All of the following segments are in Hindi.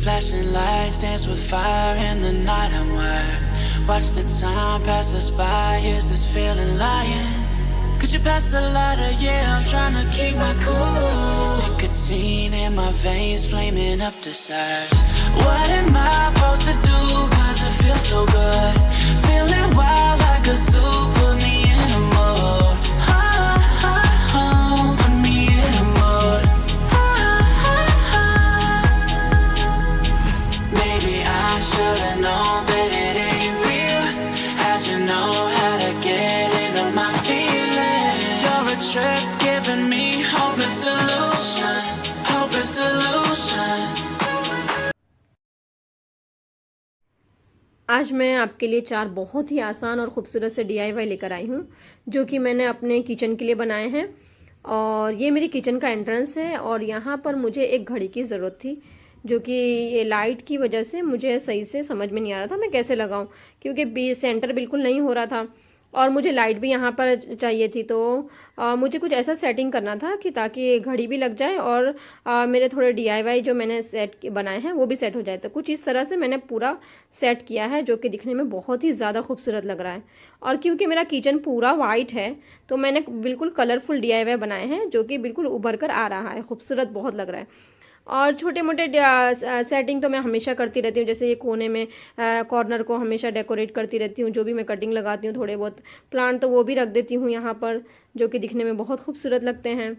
Flashing lights dance with fire in the night. I'm wired. Watch the time pass us by. Is this feeling lying? Could you pass the lighter? Yeah, I'm trying to keep my cool. Nicotine in my veins, flaming up the sides. What am I supposed to do? Cause it feels so good. Feeling wild like a zoo. Put me in a mood. Put me in a mood. Maybe I should've known that it ain't real. How'd you know how to get into my feelings? You're a trip giving me hopeless solution. Hopeless solution. आज मैं आपके लिए 4 बहुत ही आसान और ख़ूबसूरत से DIY लेकर आई हूँ, जो कि मैंने अपने किचन के लिए बनाए हैं। और ये मेरी किचन का एंट्रेंस है और यहाँ पर मुझे एक घड़ी की ज़रूरत थी, जो कि ये लाइट की वजह से मुझे सही से समझ में नहीं आ रहा था मैं कैसे लगाऊँ, क्योंकि सेंटर बिल्कुल नहीं हो रहा था और मुझे लाइट भी यहाँ पर चाहिए थी। तो मुझे कुछ ऐसा सेटिंग करना था कि ताकि घड़ी भी लग जाए और मेरे थोड़े DIY जो मैंने सेट बनाए हैं वो भी सेट हो जाए। तो कुछ इस तरह से मैंने पूरा सेट किया है, जो कि दिखने में बहुत ही ज़्यादा खूबसूरत लग रहा है। और क्योंकि मेरा किचन पूरा वाइट है तो मैंने बिल्कुल कलरफुल DIY बनाए हैं, जो कि बिल्कुल उभर कर आ रहा है, खूबसूरत बहुत लग रहा है। और छोटे मोटे सेटिंग तो मैं हमेशा करती रहती हूँ, जैसे ये कोने में कॉर्नर को हमेशा डेकोरेट करती रहती हूँ। जो भी मैं कटिंग लगाती हूँ थोड़े बहुत प्लांट तो वो भी रख देती हूँ यहाँ पर, जो कि दिखने में बहुत खूबसूरत लगते हैं।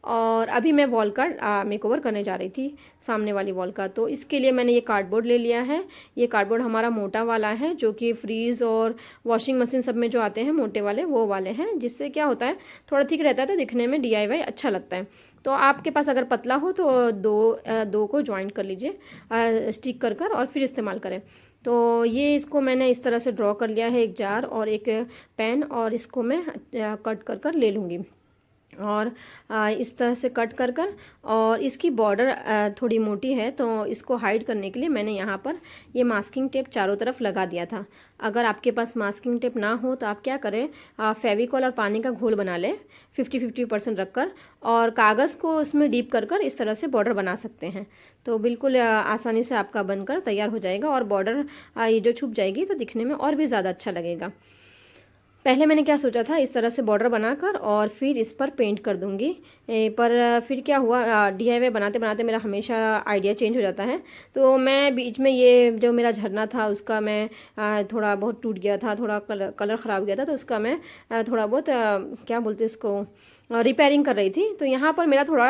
और अभी मैं वॉल का मेकओवर करने जा रही थी, सामने वाली वॉल का। तो इसके लिए मैंने ये कार्डबोर्ड ले लिया है। ये कार्डबोर्ड हमारा मोटा वाला है, जो कि फ्रीज़ और वॉशिंग मशीन सब में जो आते हैं मोटे वाले, वो वाले हैं, जिससे क्या होता है थोड़ा थिक रहता है तो दिखने में DIY अच्छा लगता है। तो आपके पास अगर पतला हो तो दो को ज्वाइंट कर लीजिए स्टिक कर और फिर इस्तेमाल करें। तो ये इसको मैंने इस तरह से ड्रॉ कर लिया है, एक जार और एक पेन, और इसको मैं कट कर ले लूँगी। और इस तरह से कट कर और इसकी बॉर्डर थोड़ी मोटी है, तो इसको हाइड करने के लिए मैंने यहाँ पर ये मास्किंग टेप चारों तरफ लगा दिया था। अगर आपके पास मास्किंग टेप ना हो तो आप क्या करें, फेविकॉल और पानी का घोल बना लें 50-50% रखकर, और कागज़ को उसमें डीप कर इस तरह से बॉर्डर बना सकते हैं। तो बिल्कुल आसानी से आपका बनकर तैयार हो जाएगा और बॉर्डर ये जो छुप जाएगी तो दिखने में और भी ज़्यादा अच्छा लगेगा। पहले मैंने क्या सोचा था, इस तरह से बॉर्डर बनाकर और फिर इस पर पेंट कर दूंगी। पर फिर क्या हुआ, DIY बनाते बनाते मेरा हमेशा आइडिया चेंज हो जाता है। तो मैं बीच में ये जो मेरा झरना था उसका मैं थोड़ा बहुत टूट गया था, थोड़ा कलर ख़राब गया था, तो उसका मैं थोड़ा बहुत क्या बोलते इसको रिपेयरिंग कर रही थी। तो यहाँ पर मेरा थोड़ा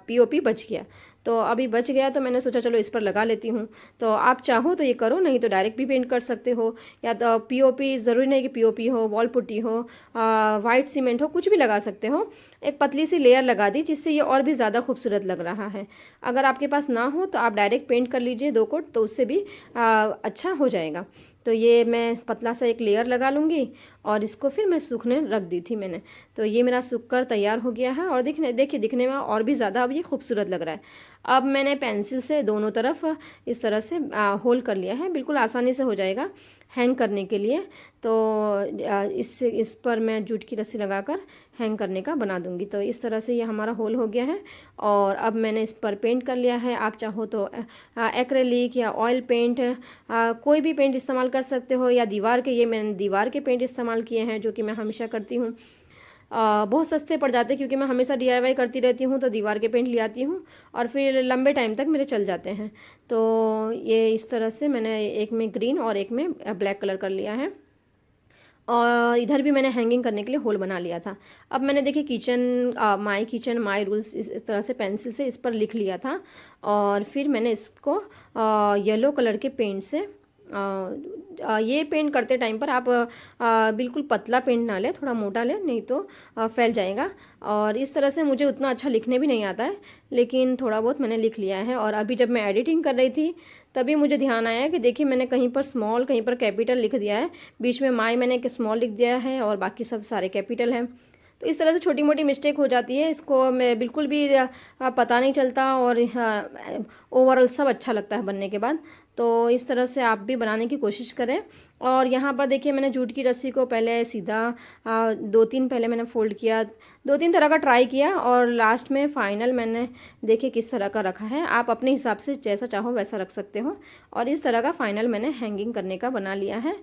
POP बच गया, तो अभी बच गया तो मैंने सोचा चलो इस पर लगा लेती हूँ। तो आप चाहो तो ये करो, नहीं तो डायरेक्ट भी पेंट कर सकते हो, या तो POP ज़रूरी नहीं कि POP हो, वॉल पुट्टी हो, वाइट सीमेंट हो, कुछ भी लगा सकते हो। एक पतली सी लेयर लगा दी जिससे ये और भी ज़्यादा खूबसूरत लग रहा है। अगर आपके पास ना हो तो आप डायरेक्ट पेंट कर लीजिए 2 कोट, तो उससे भी अच्छा हो जाएगा। तो ये मैं पतला सा एक लेयर लगा लूँगी और इसको फिर मैं सूखने रख दी थी मैंने। तो ये मेरा सूख कर तैयार हो गया है और देखिए दिखने में और भी ज़्यादा अब ये खूबसूरत लग रहा है। अब मैंने पेंसिल से दोनों तरफ इस तरह से होल कर लिया है, बिल्कुल आसानी से हो जाएगा हैंग करने के लिए। तो इस पर मैं जूट की रस्सी लगाकर हैंग करने का बना दूंगी। तो इस तरह से ये हमारा होल हो गया है और अब मैंने इस पर पेंट कर लिया है। आप चाहो तो एक्रेलिक या ऑयल पेंट, कोई भी पेंट इस्तेमाल कर सकते हो, या दीवार के, ये मैंने दीवार के पेंट इस्तेमाल किए हैं, जो कि मैं हमेशा करती हूँ। बहुत सस्ते पड़ जाते हैं क्योंकि मैं हमेशा DIY करती रहती हूँ, तो दीवार के पेंट ले आती हूँ और फिर लंबे टाइम तक मेरे चल जाते हैं। तो ये इस तरह से मैंने एक में ग्रीन और एक में ब्लैक कलर कर लिया है, और इधर भी मैंने हैंगिंग करने के लिए होल बना लिया था। अब मैंने देखिए माई किचन माई रूल्स इस तरह से पेंसिल से इस पर लिख लिया था, और फिर मैंने इसको येलो कलर के पेंट से ये पेंट करते टाइम पर आप बिल्कुल पतला पेंट ना लें, थोड़ा मोटा लें, नहीं तो फैल जाएगा। और इस तरह से मुझे उतना अच्छा लिखने भी नहीं आता है, लेकिन थोड़ा बहुत मैंने लिख लिया है। और अभी जब मैं एडिटिंग कर रही थी तभी मुझे ध्यान आया कि देखिए मैंने कहीं पर स्मॉल कहीं पर कैपिटल लिख दिया है, बीच में माई मैंने एक स्मॉल लिख दिया है और बाकी सब सारे कैपिटल हैं। तो इस तरह से छोटी मोटी मिस्टेक हो जाती है, इसको मैं बिल्कुल भी पता नहीं चलता और ओवरऑल सब अच्छा लगता है बनने के बाद। तो इस तरह से आप भी बनाने की कोशिश करें। और यहाँ पर देखिए मैंने जूट की रस्सी को पहले सीधा 2-3 पहले मैंने फ़ोल्ड किया, 2-3 तरह का ट्राई किया और लास्ट में फ़ाइनल मैंने देखिए किस तरह का रखा है। आप अपने हिसाब से जैसा चाहो वैसा रख सकते हो। और इस तरह का फ़ाइनल मैंने हैंगिंग करने का बना लिया है।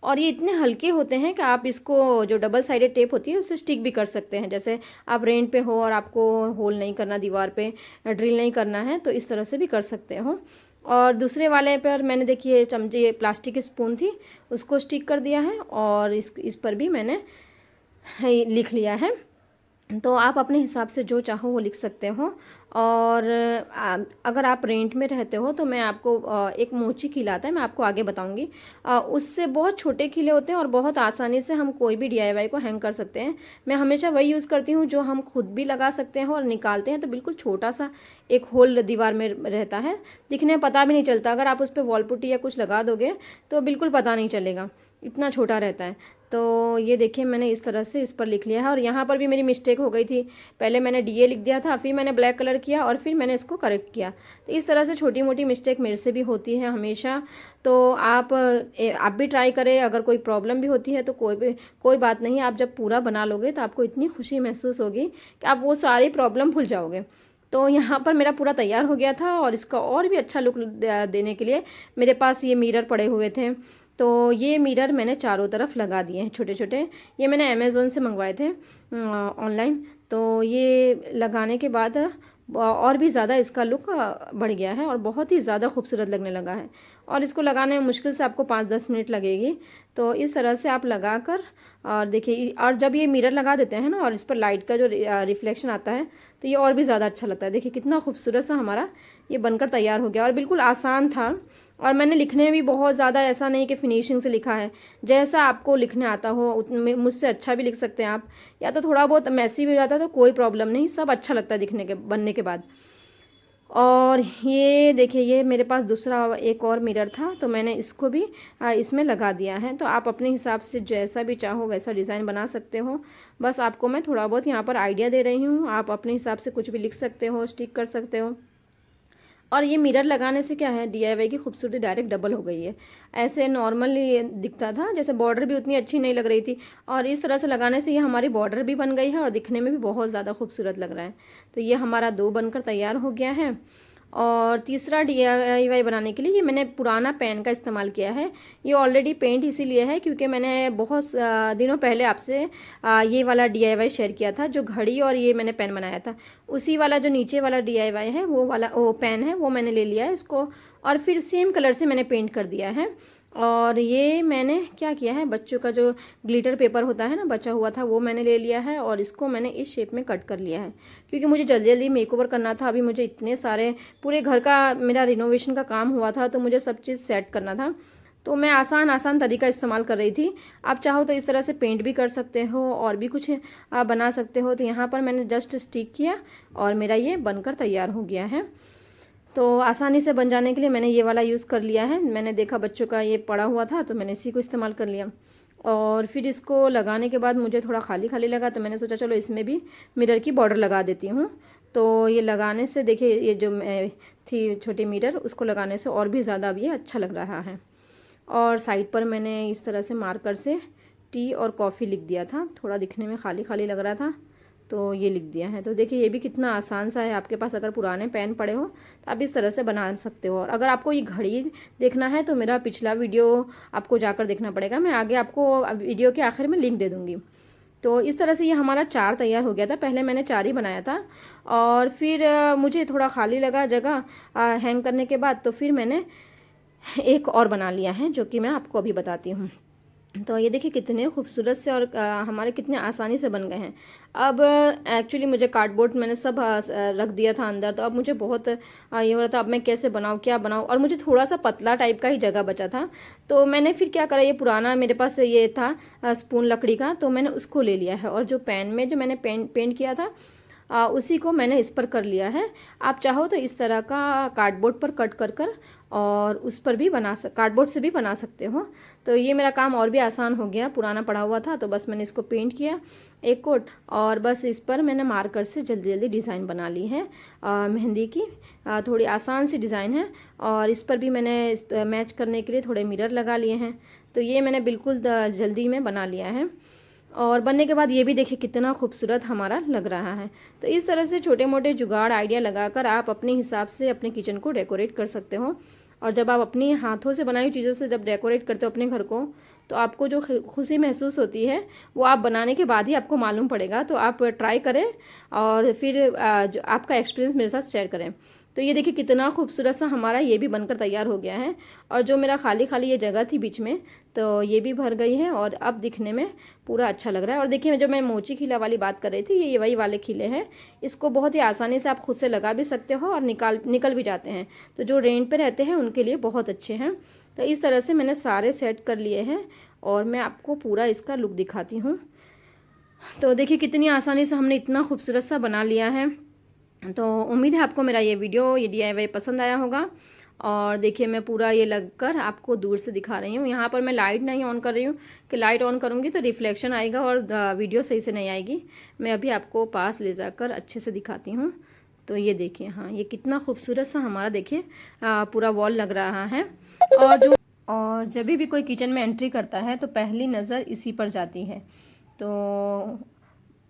और ये इतने हल्के होते हैं कि आप इसको जो डबल साइडेड टेप होती है उससे स्टिक भी कर सकते हैं। जैसे आप रेंट पे हो और आपको होल नहीं करना, दीवार पे ड्रिल नहीं करना है, तो इस तरह से भी कर सकते हो। और दूसरे वाले पर मैंने देखिए चमचे प्लास्टिक की स्पून थी उसको स्टिक कर दिया है और इस पर भी मैंने लिख लिया है। तो आप अपने हिसाब से जो चाहो वो लिख सकते हो। और अगर आप रेंट में रहते हो तो मैं आपको एक मोची कीला आता है, मैं आपको आगे बताऊंगी। उससे बहुत छोटे कीले होते हैं और बहुत आसानी से हम कोई भी DIY को हैंग कर सकते हैं। मैं हमेशा वही यूज़ करती हूँ जो हम खुद भी लगा सकते हैं और निकालते हैं तो बिल्कुल छोटा सा एक होल दीवार में रहता है, दिखने में पता भी नहीं चलता। अगर आप उस पर वॉल पुट्टी या कुछ लगा दोगे तो बिल्कुल पता नहीं चलेगा, इतना छोटा रहता है। तो ये देखिए मैंने इस तरह से इस पर लिख लिया है। और यहाँ पर भी मेरी मिस्टेक हो गई थी, पहले मैंने DA लिख दिया था, फिर मैंने ब्लैक कलर किया और फिर मैंने इसको करेक्ट किया। तो इस तरह से छोटी मोटी मिस्टेक मेरे से भी होती है हमेशा। तो आप भी ट्राई करें। अगर कोई प्रॉब्लम भी होती है तो कोई बात नहीं, आप जब पूरा बना लोगे तो आपको इतनी खुशी महसूस होगी कि आप वो सारी प्रॉब्लम भूल जाओगे। तो यहाँ पर मेरा पूरा तैयार हो गया था और इसका और भी अच्छा लुक देने के लिए मेरे पास ये मिरर पड़े हुए थे। तो ये मिरर मैंने चारों तरफ लगा दिए हैं छोटे छोटे। ये मैंने अमेज़ोन से मंगवाए थे ऑनलाइन। तो ये लगाने के बाद और भी ज़्यादा इसका लुक बढ़ गया है और बहुत ही ज़्यादा खूबसूरत लगने लगा है। और इसको लगाने में मुश्किल से आपको 5-10 मिनट लगेगी। तो इस तरह से आप लगा कर और देखिए, और जब ये मिरर लगा देते हैं ना और इस पर लाइट का जो रिफ्लेक्शन आता है तो ये और भी ज़्यादा अच्छा लगता है। देखिए कितना खूबसूरत सा हमारा ये बनकर तैयार हो गया और बिल्कुल आसान था। और मैंने लिखने में भी बहुत ज़्यादा ऐसा नहीं कि फिनिशिंग से लिखा है, जैसा आपको लिखने आता हो उतने मुझसे अच्छा भी लिख सकते हैं आप, या तो थोड़ा बहुत मैसी भी हो जाता है तो कोई प्रॉब्लम नहीं, सब अच्छा लगता है दिखने के बनने के बाद। और ये देखिए ये मेरे पास दूसरा एक और मिरर था तो मैंने इसको भी इसमें लगा दिया है। तो आप अपने हिसाब से जैसा भी चाहो वैसा डिज़ाइन बना सकते हो। बस आपको मैं थोड़ा बहुत यहाँ पर आइडिया दे रही हूँ, आप अपने हिसाब से कुछ भी लिख सकते हो, स्टिक कर सकते हो। और ये मिरर लगाने से क्या है, DIY की खूबसूरती डायरेक्ट डबल हो गई है। ऐसे नॉर्मली दिखता था, जैसे बॉर्डर भी उतनी अच्छी नहीं लग रही थी, और इस तरह से लगाने से ये हमारी बॉर्डर भी बन गई है और दिखने में भी बहुत ज़्यादा खूबसूरत लग रहा है। तो ये हमारा 2 बनकर तैयार हो गया है। और तीसरा DIY बनाने के लिए ये मैंने पुराना पेन का इस्तेमाल किया है। ये ऑलरेडी पेंट इसीलिए है क्योंकि मैंने बहुत दिनों पहले आपसे ये वाला DIY शेयर किया था, जो घड़ी और ये मैंने पेन बनाया था। उसी वाला जो नीचे वाला DIY है वो पेन है, वो मैंने ले लिया है इसको और फिर सेम कलर से मैंने पेंट कर दिया है। और ये मैंने क्या किया है, बच्चों का जो ग्लिटर पेपर होता है ना, बचा हुआ था, वो मैंने ले लिया है और इसको मैंने इस शेप में कट कर लिया है क्योंकि मुझे जल्दी जल्दी मेकओवर करना था। अभी मुझे इतने सारे पूरे घर का मेरा रिनोवेशन का काम हुआ था तो मुझे सब चीज़ सेट करना था। तो मैं आसान तरीका इस्तेमाल कर रही थी। आप चाहो तो इस तरह से पेंट भी कर सकते हो और भी कुछ आप बना सकते हो। तो यहाँ पर मैंने जस्ट स्टिक किया और मेरा ये बनकर तैयार हो गया है। तो आसानी से बन जाने के लिए मैंने ये वाला यूज़ कर लिया है। मैंने देखा बच्चों का ये पड़ा हुआ था तो मैंने इसी को इस्तेमाल कर लिया। और फिर इसको लगाने के बाद मुझे थोड़ा खाली खाली लगा तो मैंने सोचा चलो इसमें भी मिरर की बॉर्डर लगा देती हूँ। तो ये लगाने से देखिए ये जो थी छोटी मिरर, उसको लगाने से और भी ज़्यादा अब ये अच्छा लग रहा है। और साइड पर मैंने इस तरह से मार्कर से टी और कॉफ़ी लिख दिया था, थोड़ा दिखने में खाली खाली लग रहा था तो ये लिख दिया है। तो देखिए ये भी कितना आसान सा है। आपके पास अगर पुराने पेन पड़े हो तो आप इस तरह से बना सकते हो। और अगर आपको ये घड़ी देखना है तो मेरा पिछला वीडियो आपको जाकर देखना पड़ेगा, मैं आगे आपको वीडियो के आखिर में लिंक दे दूँगी। तो इस तरह से ये हमारा 4 तैयार हो गया था। पहले मैंने 4 ही बनाया था और फिर मुझे थोड़ा खाली लगा जगह हैंग करने के बाद, तो फिर मैंने एक और बना लिया है जो कि मैं आपको अभी बताती हूँ। तो ये देखिए कितने खूबसूरत से और हमारे कितने आसानी से बन गए हैं। अब एक्चुअली मुझे कार्डबोर्ड मैंने सब रख दिया था अंदर, तो अब मुझे बहुत ये हो रहा था अब मैं कैसे बनाऊँ, क्या बनाऊँ। और मुझे थोड़ा सा पतला टाइप का ही जगह बचा था तो मैंने फिर क्या करा, ये पुराना मेरे पास ये था स्पून लकड़ी का, तो मैंने उसको ले लिया है और जो पेन में जो मैंने पेंट किया था उसी को मैंने इस पर कर लिया है। आप चाहो तो इस तरह का कार्डबोर्ड पर कट कर और उस पर भी कार्डबोर्ड से भी बना सकते हो। तो ये मेरा काम और भी आसान हो गया, पुराना पड़ा हुआ था तो बस मैंने इसको पेंट किया एक कोट, और बस इस पर मैंने मार्कर से जल्दी जल्दी डिज़ाइन बना ली है मेहंदी की। थोड़ी आसान सी डिज़ाइन है, और इस पर भी मैंने मैच करने के लिए थोड़े मिरर लगा लिए हैं। तो ये मैंने बिल्कुल जल्दी में बना लिया है, और बनने के बाद ये भी देखिए कितना खूबसूरत हमारा लग रहा है। तो इस तरह से छोटे मोटे जुगाड़ आइडिया लगाकर आप अपने हिसाब से अपने किचन को डेकोरेट कर सकते हो। और जब आप अपनी हाथों से बनाई हुई चीज़ों से जब डेकोरेट करते हो अपने घर को, तो आपको जो खुशी महसूस होती है वो आप बनाने के बाद ही आपको मालूम पड़ेगा। तो आप ट्राई करें और फिर जो आपका एक्सपीरियंस मेरे साथ शेयर करें। तो ये देखिए कितना खूबसूरत सा हमारा ये भी बनकर तैयार हो गया है। और जो मेरा खाली खाली ये जगह थी बीच में, तो ये भी भर गई है और अब दिखने में पूरा अच्छा लग रहा है। और देखिए जो मैं मोची खीला वाली बात कर रही थी, ये वही वाले खीले हैं। इसको बहुत ही आसानी से आप खुद से लगा भी सकते हो और निकल भी जाते हैं। तो जो रेंट पे रहते हैं उनके लिए बहुत अच्छे हैं। तो इस तरह से मैंने सारे सेट कर लिए हैं, और मैं आपको पूरा इसका लुक दिखाती हूँ। तो देखिए कितनी आसानी से हमने इतना खूबसूरत सा बना लिया है। तो उम्मीद है आपको मेरा ये वीडियो, ये DIY पसंद आया होगा। और देखिए मैं पूरा ये लगकर आपको दूर से दिखा रही हूँ। यहाँ पर मैं लाइट नहीं ऑन कर रही हूँ कि लाइट ऑन करूँगी तो रिफ्लेक्शन आएगा और वीडियो सही से नहीं आएगी। मैं अभी आपको पास ले जाकर अच्छे से दिखाती हूँ। तो ये देखिए, हाँ ये कितना खूबसूरत सा हमारा देखिए पूरा वॉल लग रहा है। और जब भी कोई किचन में एंट्री करता है तो पहली नज़र इसी पर जाती है। तो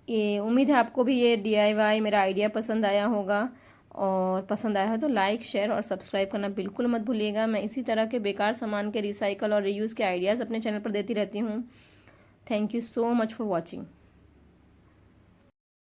ये उम्मीद है आपको भी ये DIY मेरा आइडिया पसंद आया होगा, और पसंद आया है तो लाइक, शेयर और सब्सक्राइब करना बिल्कुल मत भूलिएगा। मैं इसी तरह के बेकार सामान के रिसाइकल और रीयूज़ के आइडियाज़ अपने चैनल पर देती रहती हूँ। Thank you so much for watching.